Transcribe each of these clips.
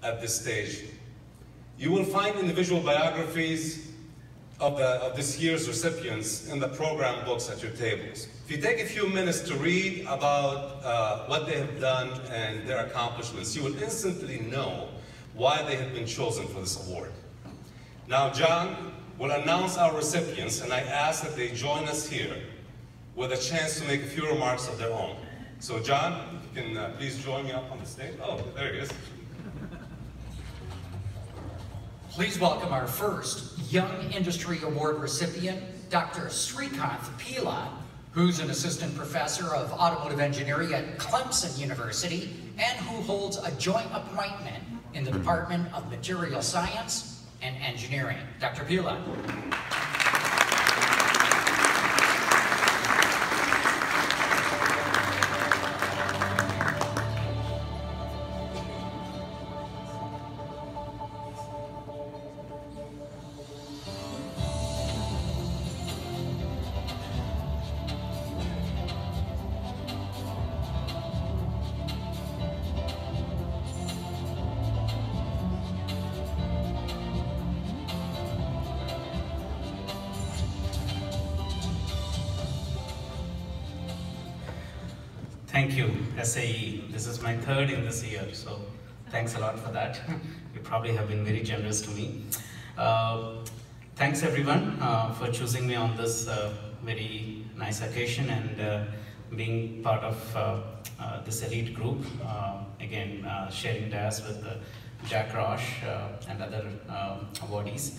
at this stage. You will find individual biographies of this year's recipients in the program books at your tables. If you take a few minutes to read about what they have done and their accomplishments, you will instantly know why they have been chosen for this award. Now, John will announce our recipients, and I ask that they join us here with a chance to make a few remarks of their own. So, John, if you can please join me up on the stage. Oh, there he is. Please welcome our first Young Industry Award recipient, Dr. Srikanth Pilla, who's an assistant professor of automotive engineering at Clemson University and who holds a joint appointment in the Department of Material Science and Engineering. Dr. Pilla. Thank you, SAE. This is my third in this year, so thanks a lot for that. You probably have been very generous to me. Thanks everyone for choosing me on this very nice occasion and being part of this elite group. Again, sharing dais with Jack Roche and other awardees.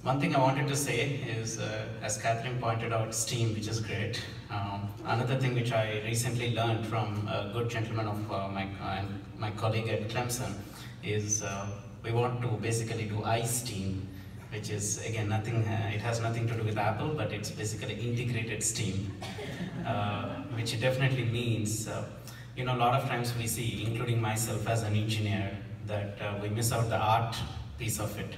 One thing I wanted to say is, as Catherine pointed out, STEAM, which is great. Another thing which I recently learned from a good gentleman of my colleague at Clemson is we want to basically do iSTEAM, which is, again, nothing, it has nothing to do with Apple, but it's basically integrated STEAM, which definitely means, you know, a lot of times we see, including myself as an engineer, that we miss out the art piece of it.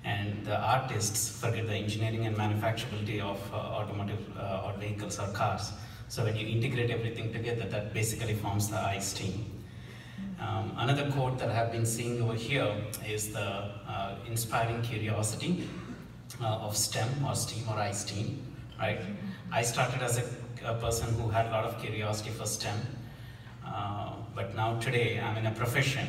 And the artists forget the engineering and manufacturability of automotive or vehicles or cars. So when you integrate everything together, that basically forms the iSTEAM. Another quote that I have been seeing over here is the inspiring curiosity of STEM or STEAM or iSTEAM, right? I started as a person who had a lot of curiosity for STEM, but now today I'm in a profession.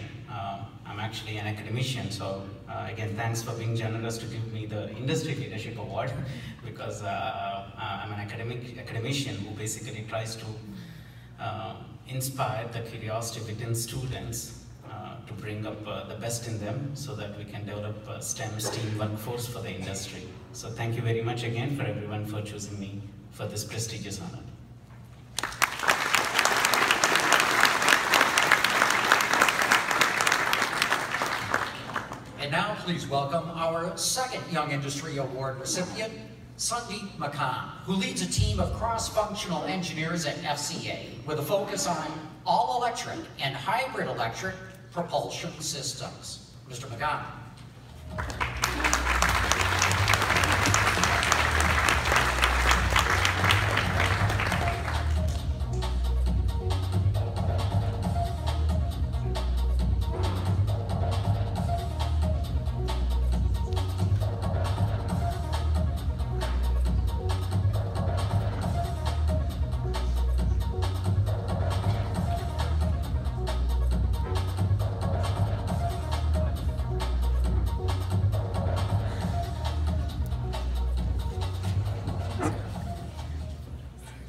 I'm actually an academician, so again, thanks for being generous to give me the Industry Leadership Award, because I'm an academician who basically tries to inspire the curiosity within students to bring up the best in them so that we can develop a STEM workforce for the industry. So thank you very much again for everyone for choosing me for this prestigious honor. And now please welcome our second Young Industry Award recipient, Sandeep Makam, who leads a team of cross-functional engineers at FCA with a focus on all-electric and hybrid electric propulsion systems. Mr. Makam.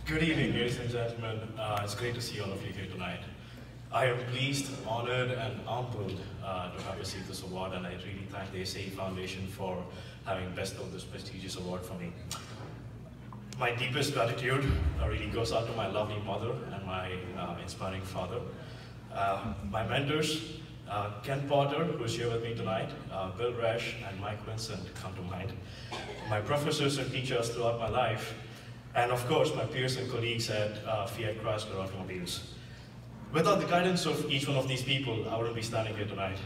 Good evening, ladies and gentlemen. It's great to see all of you here tonight. I am pleased, honored, and humbled to have received this award, and I really thank the SAE Foundation for having bestowed this prestigious award for me. My deepest gratitude really goes out to my lovely mother and my inspiring father. My mentors, Ken Potter, who's here with me tonight, Bill Resch, and Mike Vincent come to mind. My professors and teachers throughout my life, and of course, my peers and colleagues at Fiat Chrysler Automobiles. Without the guidance of each one of these people, I wouldn't be standing here tonight.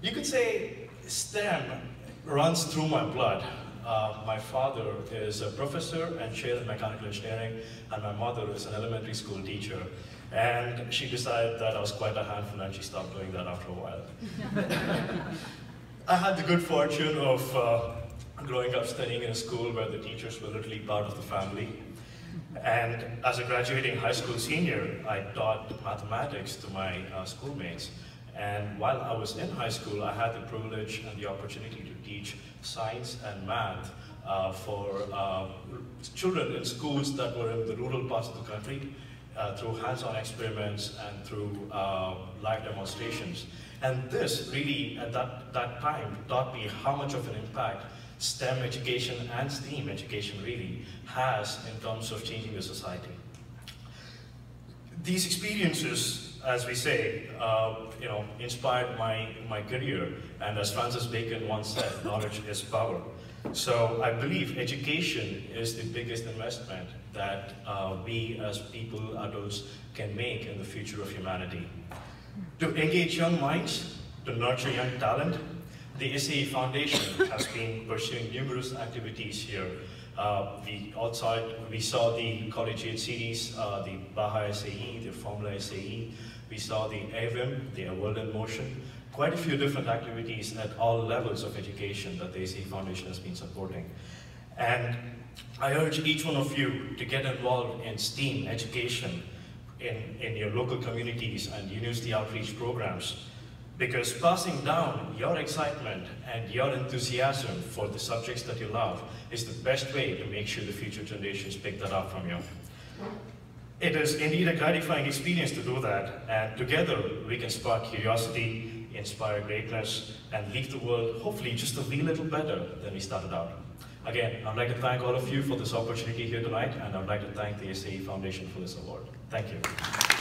You could say STEM runs through my blood. My father is a professor and chair in mechanical engineering, and my mother is an elementary school teacher. And she decided that I was quite a handful, and she stopped doing that after a while. I had the good fortune of growing up studying in a school where the teachers were literally part of the family. And as a graduating high school senior, I taught mathematics to my schoolmates. And while I was in high school, I had the privilege and the opportunity to teach science and math for children in schools that were in the rural parts of the country through hands-on experiments and through live demonstrations. And this really, at that time, taught me how much of an impact STEM education and STEAM education really has in terms of changing the society. These experiences, as we say, inspired my career. And as Francis Bacon once said, knowledge is power. So I believe education is the biggest investment that we as people, adults, can make in the future of humanity. To engage young minds, to nurture young talent, the SAE Foundation has been pursuing numerous activities here. We saw the collegiate series, the Baja SAE, the Formula SAE. We saw the AVIM, the World in Motion. Quite a few different activities at all levels of education that the SAE Foundation has been supporting. And I urge each one of you to get involved in STEAM education in your local communities and university outreach programs, because passing down your excitement and your enthusiasm for the subjects that you love is the best way to make sure the future generations pick that up from you. It is indeed a gratifying experience to do that, and together we can spark curiosity, inspire greatness, and leave the world hopefully just a wee little better than we started out. Again, I'd like to thank all of you for this opportunity here tonight, and I'd like to thank the SAE Foundation for this award. Thank you.